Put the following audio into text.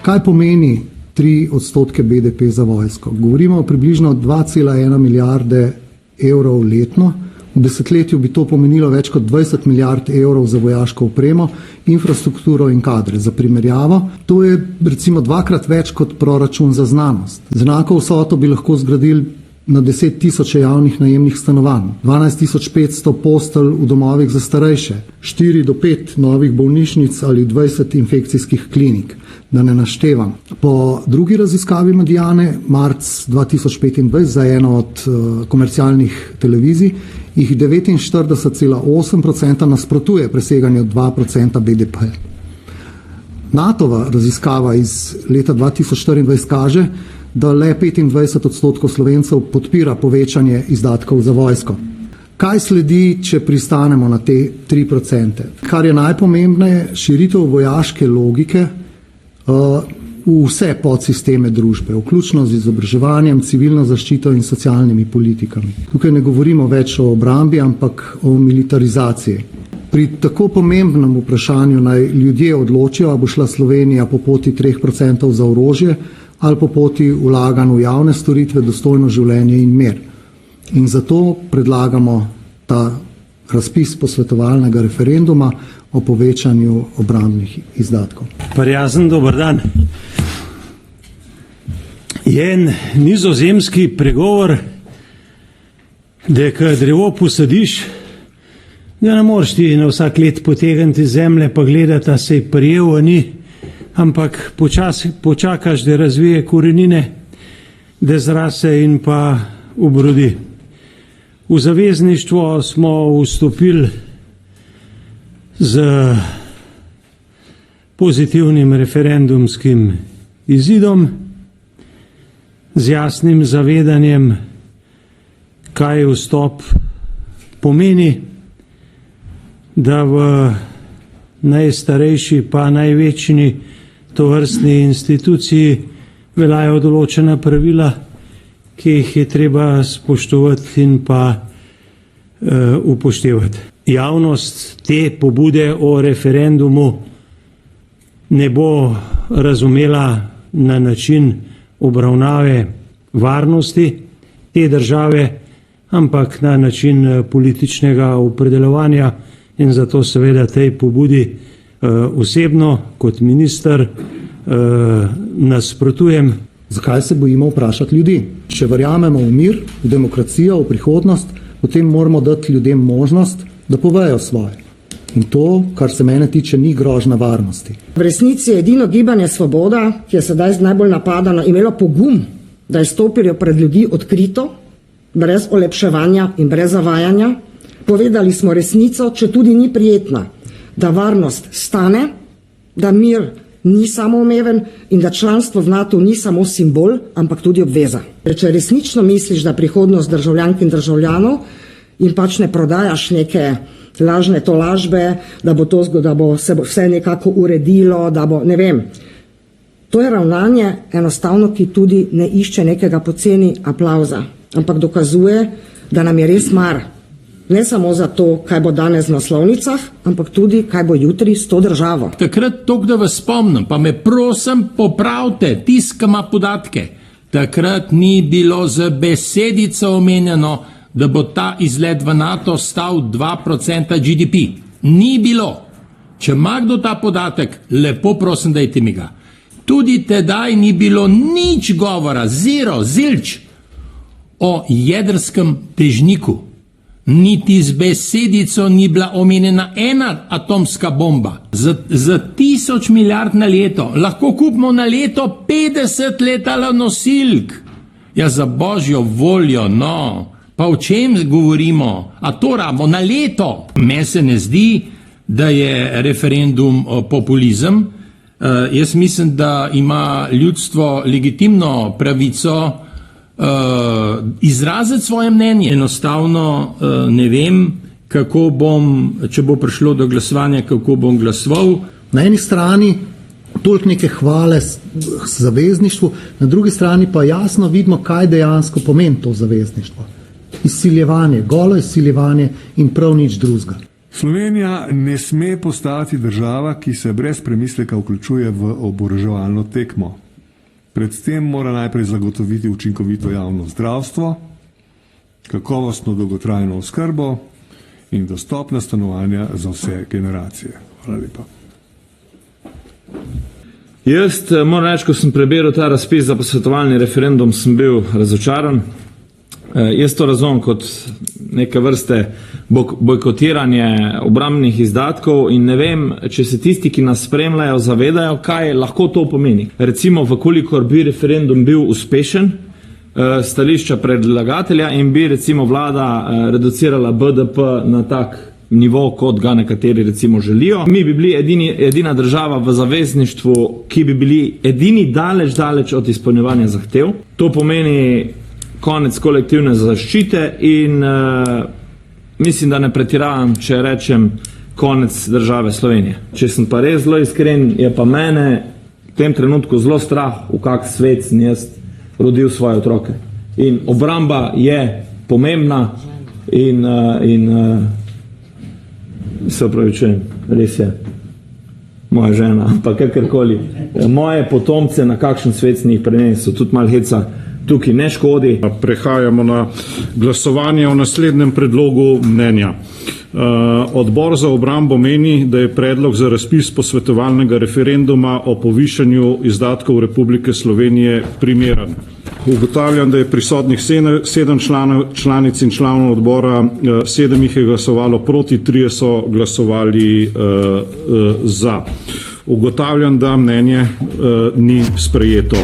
Kaj pomeni 3% BDP za vojsko? Govorimo o približno 2,1 milijarde evrov letno. V desetletju bi to pomenilo več kot 20 milijard evrov za vojaško opremo, infrastrukturo in kadre. Za primerjavo, to je recimo 2-krat več kot proračun za znanost. Z enako vsoto bi lahko zgradili na 10 tisoče javnih najemnih stanovanj, 12.500 postelj v domovih za starejše, 4 do 5 novih bolnišnic ali 20 infekcijskih klinik, da ne naštevam. Po drugi raziskavi Mediane, marc 2025, za eno od komercialnih televizij, jih 49,8% nasprotuje preseganju 2% BDP. NATO-va raziskava iz leta 2024 kaže, da le 25% Slovencev podpira povečanje izdatkov za vojsko. Kaj sledi, če pristanemo na te 3%? Kar je najpomembneje, širitev vojaške logike v vse podsisteme družbe, vključno z izobraževanjem, civilno zaščito in socialnimi politikami. Tukaj ne govorimo več o obrambi, ampak o militarizaciji. Pri tako pomembnem vprašanju naj ljudje odločijo, ali bo šla Slovenija po poti 3% za orožje ali po poti vlaganj v javne storitve, dostojno življenje in mir. In zato predlagamo ta razpis posvetovalnega referenduma o povečanju obrambnih izdatkov. Prijazen dober dan. Je en nizozemski pregovor, da ko drevo posadiš, da ne moreš ti na vsak let potegniti zemlje pa gledati, da se je prijel, a ni, ampak počakaš, da razvije korenine, da zrase in pa obrodi. V zavezništvo smo vstopili z pozitivnim referendumskim izidom, z jasnim zavedanjem, kaj vstop pomeni, da v najstarejši pa največji tovrstni instituciji veljajo določena pravila, ki jih je treba spoštovati in pa upoštevati. Javnost te pobude o referendumu ne bo razumela na način obravnave varnosti te države, ampak na način političnega opredeljevanja, in zato seveda tej pobudi osebno kot minister nasprotujem. Zakaj se bojimo vprašati ljudi? Če verjamemo v mir, v demokracijo, v prihodnost, potem moramo dati ljudem možnost, da povejo svoje. In to, kar se mene tiče, ni grožnja varnosti. V resnici je edino gibanje Svoboda, ki je sedaj najbolj napadano, imelo pogum, da je stopilo pred ljudi odkrito, brez olepševanja in brez zavajanja. Povedali smo resnico, če tudi ni prijetna, da varnost stane, da mir ni samoumeven in da članstvo v NATO ni samo simbol, ampak tudi obveza. Če resnično misliš, da prihodnost državljank in državljanov in pač ne prodajaš neke lažne tolažbe, da bo se vse nekako uredilo, da bo, ne vem. To je ravnanje enostavno, ki tudi ne išče nekega poceni aplavza, ampak dokazuje, da nam je res mar. Ne samo za to, kaj bo danes v naslovnicah, ampak tudi, kaj bo jutri s to državo. Takrat toliko, da vas spomnim, pa me prosim popravite, tisti, ki ima podatke. Takrat ni bilo z besedico omenjeno, da bo ta izlet v NATO stal 2% GDP. Ni bilo. Če ima kdo ta podatek, lepo prosim, dajte mi ga. Tudi tedaj ni bilo nič govora, zero, zilč, o jedrskem težniku. Niti z besedico ni bila omenjena ena atomska bomba. Za 1000 milijard na leto lahko kupimo na leto 50 letalonosilk. Ja, za božjo voljo, no. Pa o čem govorimo? A to rabimo na leto? Meni se ne zdi, da je referendum populizem. Jaz mislim, da ima ljudstvo legitimno pravico izraziti svoje mnenje. Enostavno ne vem, kako bom, če bo prišlo do glasovanja, kako bom glasoval. Na eni strani toliko neke hvale zavezništvu, na drugi strani pa jasno vidimo, kaj dejansko pomeni to zavezništvo. Izsiljevanje, golo izsiljevanje in prav nič drugega. Slovenija ne sme postati država, ki se brez premisleka vključuje v oboroževalno tekmo. Predtem mora najprej zagotoviti učinkovito javno zdravstvo, kakovostno dolgotrajno oskrbo in dostopna stanovanja za vse generacije. Hvala lepa. Jaz moram reči, ko sem preberal ta razpis za posvetovalni referendum, sem bil razočaran. Jaz to razumem kot neke vrste bojkotiranje obrambnih izdatkov in ne vem, če se tisti, ki nas spremljajo, zavedajo, kaj lahko to pomeni. Recimo, vkolikor bi referendum bil uspešen, stališča predlagatelja in bi recimo vlada reducirala BDP na tak nivo, kot ga nekateri recimo želijo. Mi bi bili edina država v zavezništvu, ki bi bili edini daleč od izpolnjevanja zahtev. To pomeni konec kolektivne zaščite in mislim, da ne pretiravam, če rečem konec države Slovenije. Če sem pa res zelo iskren, je pa mene v tem trenutku zelo strah, v kak svet sem jaz rodil svoje otroke. In obramba je pomembna in se opravičujem, res je moja žena, pa kakorkoli. Moje potomce na kakšen svet sem jih prenesel, tudi malo heca tukaj ne škodi. Prehajamo na glasovanje o naslednjem predlogu mnenja. Odbor za obrambo meni, da je predlog za razpis posvetovalnega referenduma o povišanju izdatkov Republike Slovenije primeren. Ugotavljam, da je prisotnih 7 članic in članov odbora, 7 jih je glasovalo proti, 3 so glasovali za. Ugotavljam, da mnenje ni sprejeto.